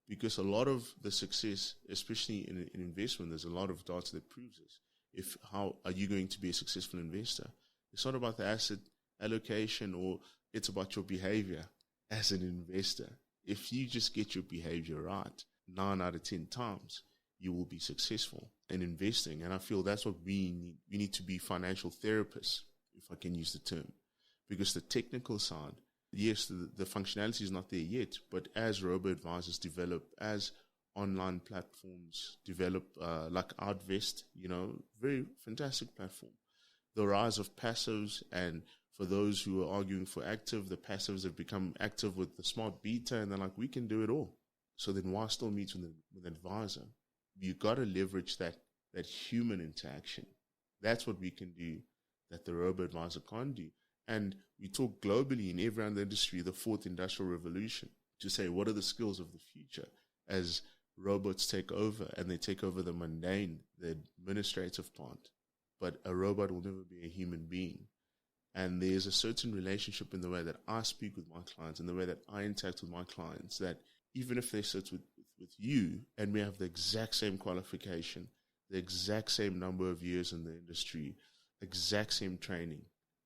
Because a lot of the success, especially in investment, there's a lot of data that proves this. How are you going to be a successful investor? It's not about the asset allocation, or it's about your behavior as an investor. If you just get your behavior right, 9 out of 10 times, you will be successful in investing. And I feel that's what we need. We need to be financial therapists, if I can use the term, because the technical side, yes, the functionality is not there yet, but as robo-advisors develop, as online platforms develop, like Outvest, very fantastic platform. The rise of passives, and for those who are arguing for active, the passives have become active with the smart beta, and they're like, we can do it all. So then why still meet with an advisor? You got to leverage that human interaction. That's what we can do that the robo-advisor can't do. And we talk globally in every other industry, the fourth industrial revolution, to say what are the skills of the future as robots take over, and they take over the mundane, the administrative part. But a robot will never be a human being. And there's a certain relationship in the way that I speak with my clients and the way that I interact with my clients, that even if they sit with you and we have the exact same qualification, the exact same number of years in the industry, exact same training,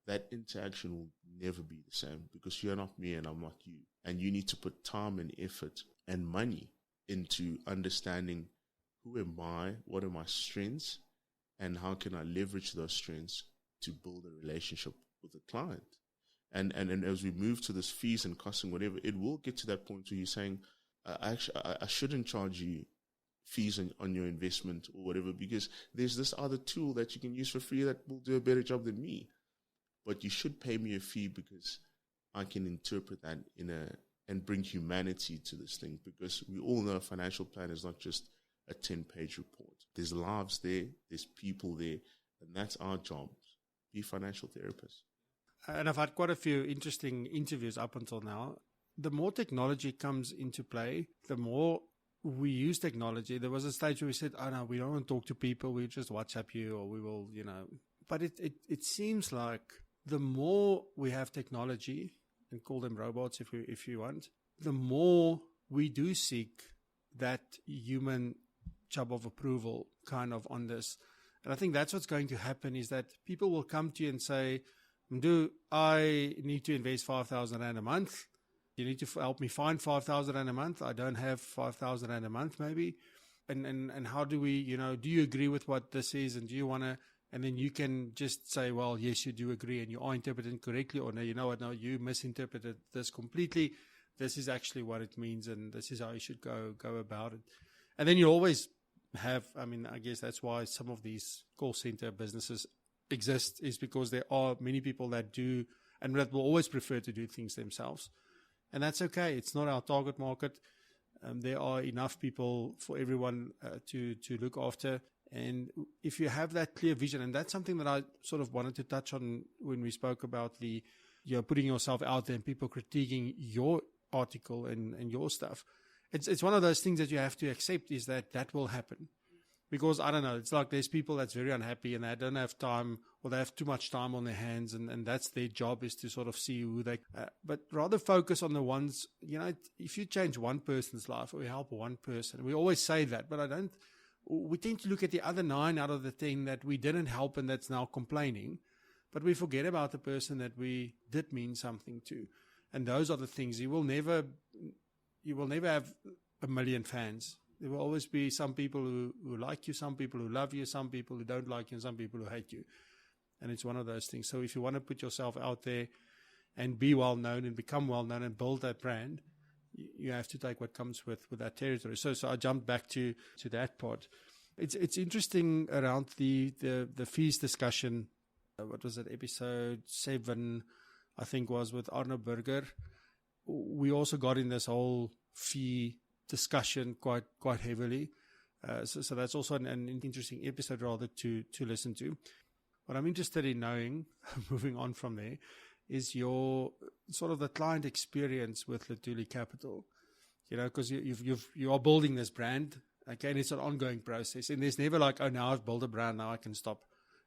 that interaction will never be the same, because you're not me and I'm not you. And you need to put time and effort and money into understanding who am I, what are my strengths, and how can I leverage those strengths to build a relationship with the client. And as we move to this fees and costing, whatever, it will get to that point where you're saying, I shouldn't charge you fees on your investment or whatever, because there's this other tool that you can use for free that will do a better job than me. But you should pay me a fee because I can interpret that and bring humanity to this thing, because we all know a financial plan is not just a 10-page report. There's lives there, there's people there, and that's our job. Be financial therapists. And I've had quite a few interesting interviews up until now. The more technology comes into play, the more we use technology. There was a stage where we said, oh no, we don't want to talk to people, we just WhatsApp you, or we will, But it seems like the more we have technology, and call them robots if you want, the more we do seek that human job of approval kind of on this. And I think that's what's going to happen, is that people will come to you and say, Mdu, I need to invest 5,000 Rand a month. You need to help me find 5,000 Rand a month. I don't have 5,000 Rand a month maybe. And how do we, do you agree with what this is? And do you want to, and then you can just say, well, yes, you do agree and you are interpreting correctly, or no, you know what, no, you misinterpreted this completely. This is actually what it means, and this is how you should go about it. And then you always have, I guess that's why some of these call center businesses exist, is because there are many people that do, and that will always prefer to do things themselves. And that's okay. It's not our target market. There are enough people for everyone to look after. And if you have that clear vision, and that's something that I sort of wanted to touch on when we spoke about putting yourself out there and people critiquing your article and your stuff. It's one of those things that you have to accept, is that will happen. Because, I don't know, it's like there's people that's very unhappy and they don't have time, or they have too much time on their hands, and that's their job, is to sort of see who they, but rather focus on the ones, if you change one person's life or you help one person, we always say that, but we tend to look at the other 9 out of the 10 that we didn't help and that's now complaining, but we forget about the person that we did mean something to. And those are the things. You will never have a million fans. There will always be some people who like you, some people who love you, some people who don't like you, and some people who hate you. And it's one of those things. So if you want to put yourself out there and be well known and become well known and build that brand, you have to take what comes with that territory. So I jumped back to that part. It's interesting around the fees discussion. What was it? Episode 7, I think, was with Arno Burger. We also got in this whole fee discussion quite heavily. So that's also an interesting episode rather to listen to. What I'm interested in knowing, moving on from there, is your sort of the client experience with Mduduzi Capital. Because you are building this brand, okay, and it's an ongoing process. And there's never like, oh, now I've built a brand, now I can stop.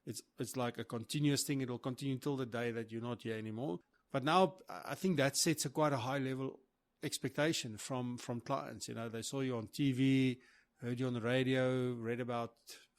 It's like a continuous thing. It'll continue till the day that you're not here anymore. But now I think that sets quite a high level expectation from clients. They saw you on TV, heard you on the radio, read about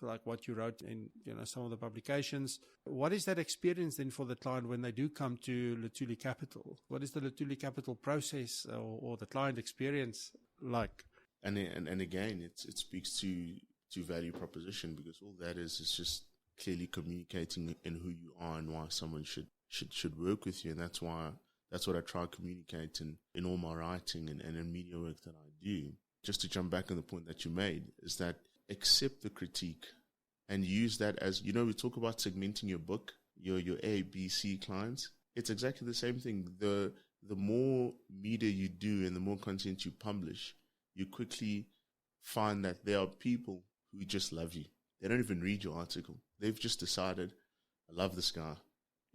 like what you wrote in some of the publications. What is that experience then for the client when they do come to Mduduzi Capital? What is the Mduduzi Capital process or the client experience like? And again, it speaks to value proposition, because all that is just clearly communicating in who you are and why someone should work with you. And that's what I try to communicate in all my writing and in media work that I do. Just to jump back on the point that you made, is that accept the critique and use that as, we talk about segmenting your book, your A, B, C clients. It's exactly the same thing. The more media you do and the more content you publish, you quickly find that there are people who just love you. They don't even read your article. They've just decided, I love this guy.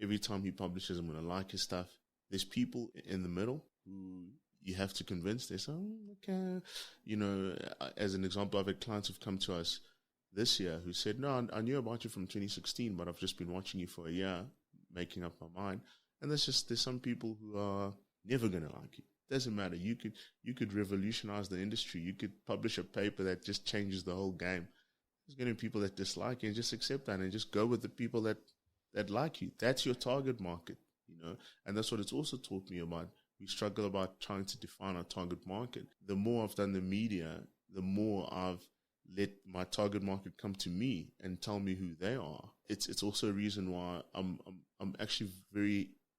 Every time he publishes, I'm going to like his stuff. There's people in the middle who you have to convince. They say, okay. As an example, I've had clients who've come to us this year who said, no, I knew about you from 2016, but I've just been watching you for a year, making up my mind. And there's some people who are never going to like you. Doesn't matter. You could revolutionize the industry. You could publish a paper that just changes the whole game. There's going to be people that dislike you, and just accept that and just go with the people that like you. That's your target market, and that's what it's also taught me about. We struggle about trying to define our target market. The more I've done the media, the more I've let my target market come to me and tell me who they are. It's also a reason why I'm actually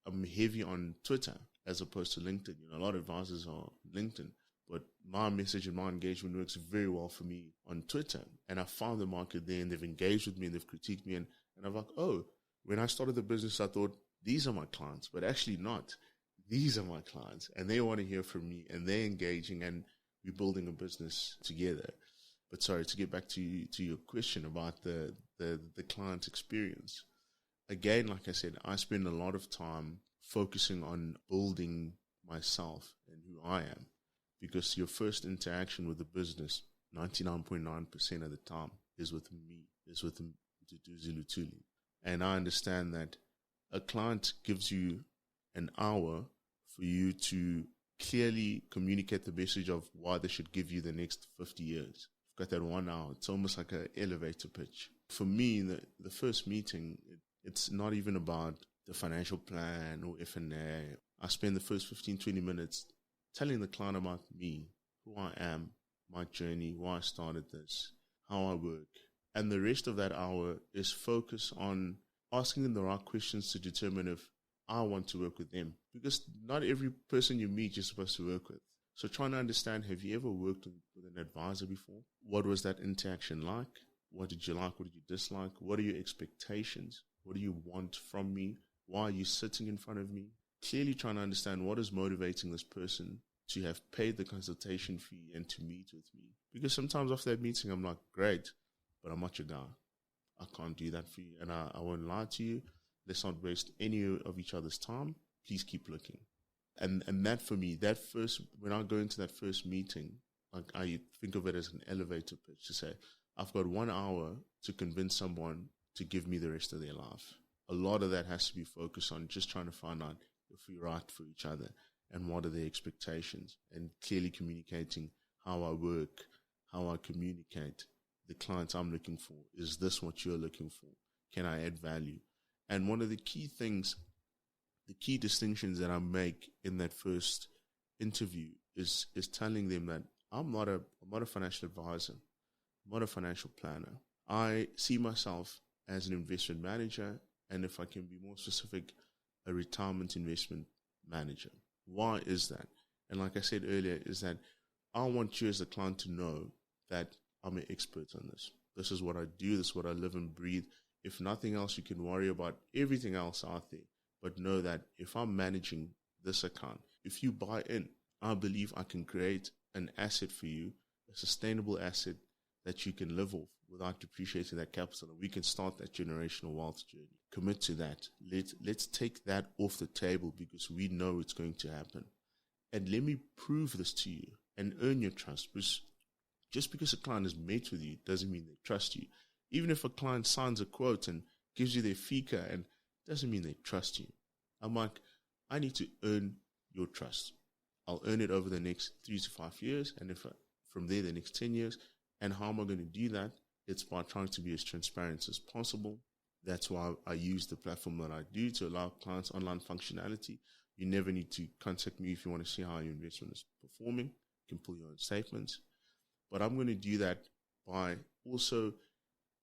I'm heavy on Twitter as opposed to LinkedIn. A lot of advisors are LinkedIn, but my message and my engagement works very well for me on Twitter. And I found the market there, and they've engaged with me and they've critiqued me. And I'm like, when I started the business, I thought these are my clients, but actually not. These are my clients, and they want to hear from me, and they're engaging, and we're building a business together. But sorry, to get back to your question about the client experience. Again, like I said, I spend a lot of time focusing on building myself and who I am, because your first interaction with the business, 99.9% of the time, is with me, is with Mduduzi. And I understand that a client gives you an hour for you to clearly communicate the message of why they should give you the next 50 years. You've got that 1 hour. It's almost like an elevator pitch. For me, the first meeting, it's not even about the financial plan or F&A. I spend the first 15, 20 minutes telling the client about me, who I am, my journey, why I started this, how I work. And the rest of that hour is focused on asking them the right questions to determine if I want to work with them, because not every person you meet you're supposed to work with. So trying to understand, have you ever worked with an advisor before? What was that interaction like? What did you like? What did you dislike? What are your expectations? What do you want from me? Why are you sitting in front of me? Clearly trying to understand what is motivating this person to have paid the consultation fee and to meet with me. Because sometimes after that meeting, I'm like, great, but I'm not your guy. I can't do that for you. And I won't lie to you. Let's not waste any of each other's time. Please keep looking. And that for me, when I go into that first meeting, like I think of it as an elevator pitch to say, I've got 1 hour to convince someone to give me the rest of their life. A lot of that has to be focused on just trying to find out if we're right for each other and what are their expectations, and clearly communicating how I work, how I communicate. The clients I'm looking for, is this what you're looking for? Can I add value? And one of the key things, the key distinctions that I make in that first interview is telling them that I'm not a financial advisor. I'm not a financial planner. I see myself as an investment manager, and if I can be more specific, a retirement investment manager. Why is that? And like I said earlier, is that I want you as a client to know that I'm an expert on this. This is what I do. This is what I live and breathe. If nothing else, you can worry about everything else out there. But know that if I'm managing this account, if you buy in, I believe I can create an asset for you, a sustainable asset that you can live off without depreciating that capital. And we can start that generational wealth journey. Commit to that. Let's take that off the table, because we know it's going to happen. And let me prove this to you and earn your trust. Because just because a client is met with you doesn't mean they trust you. Even if a client signs a quote and gives you their fika, and doesn't mean they trust you. I'm like, I need to earn your trust. I'll earn it over the next 3 to 5 years, and if from there the next 10 years. And how am I going to do that? It's by trying to be as transparent as possible. That's why I use the platform that I do to allow clients online functionality. You never need to contact me if you want to see how your investment is performing. You can pull your own statements. But I'm going to do that by also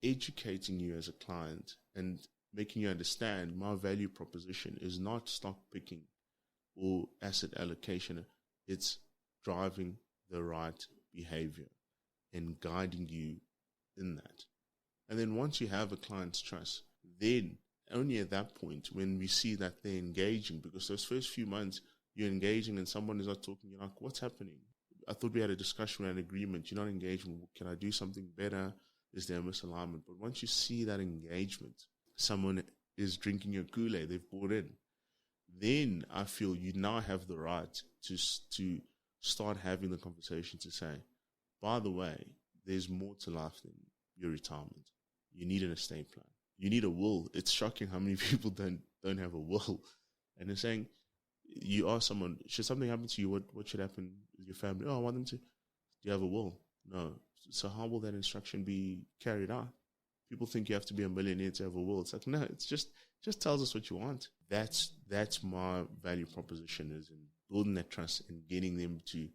educating you as a client and making you understand my value proposition is not stock picking or asset allocation. It's driving the right behavior and guiding you in that. And then once you have a client's trust, then only at that point when we see that they're engaging, because those first few months you're engaging and someone is not talking, you're like, what's happening? I thought we had a discussion, an agreement. You're not engaging. Can I do something better? Is there a misalignment? But once you see that engagement, someone is drinking your Kool-Aid, they've bought in, then I feel you now have the right to start having the conversation to say, by the way, there's more to life than your retirement. You need an estate plan. You need a will. It's shocking how many people don't have a will. And they're saying, you ask someone, should something happen to you, what should happen with your family? Oh, I want them to. Do you have a will? No. So how will that instruction be carried out? People think you have to be a millionaire to have a will. It's like, no, it's just tells us what you want. That's my value proposition, is in building that trust and getting them to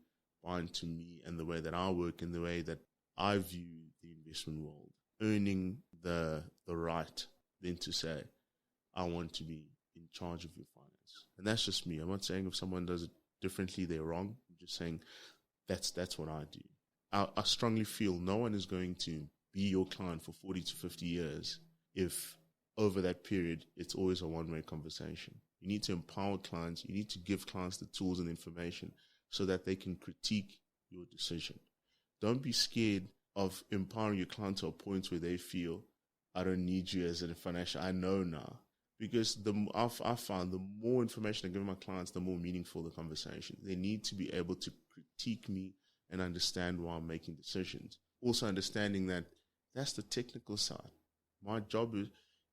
buy into me and the way that I work and the way that I view the investment world. Earning the right then to say, I want to be in charge of your finance. And that's just me. I'm not saying if someone does it differently, they're wrong. I'm just saying that's what I do. I strongly feel no one is going to be your client for 40 to 50 years if over that period it's always a one-way conversation. You need to empower clients. You need to give clients the tools and information so that they can critique your decision. Don't be scared of empowering your client to a point where they feel, I don't need you as a financial, I know now. Because I found the more information I give my clients, the more meaningful the conversation. They need to be able to critique me and understand why I'm making decisions. Also understanding that that's the technical side. My job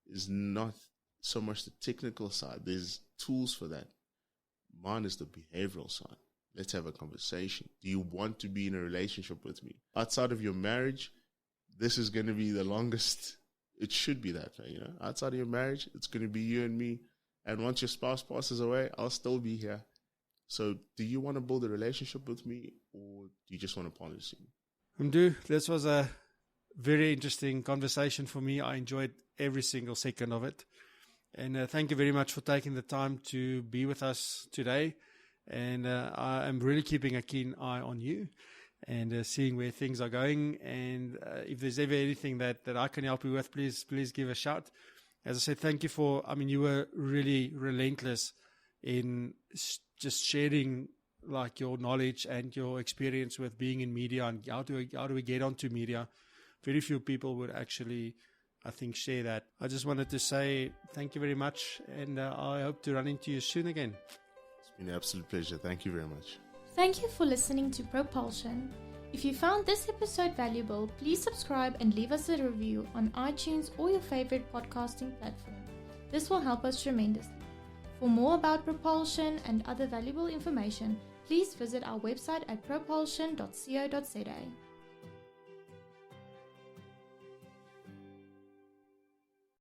is not so much the technical side. There's tools for that. Mine is the behavioral side. Let's have a conversation. Do you want to be in a relationship with me? Outside of your marriage, this is going to be the longest. It should be that way, Outside of your marriage, it's going to be you and me. And once your spouse passes away, I'll still be here. So do you want to build a relationship with me, or do you just want a policy? Mdu, this was a very interesting conversation for me. I enjoyed every single second of it. And thank you very much for taking the time to be with us today. And I am really keeping a keen eye on you and seeing where things are going. And if there's ever anything that I can help you with, please give a shout. As I said, thank you you were really relentless in just sharing like your knowledge and your experience with being in media and how do we get onto media. Very few people would actually, I think, share that. I just wanted to say thank you very much, and I hope to run into you soon again. It's been an absolute pleasure. Thank you very much. Thank you for listening to Propulsion. If you found this episode valuable, please subscribe and leave us a review on iTunes or your favorite podcasting platform. This will help us tremendously. For more about Propulsion and other valuable information, please visit our website at propulsion.co.za.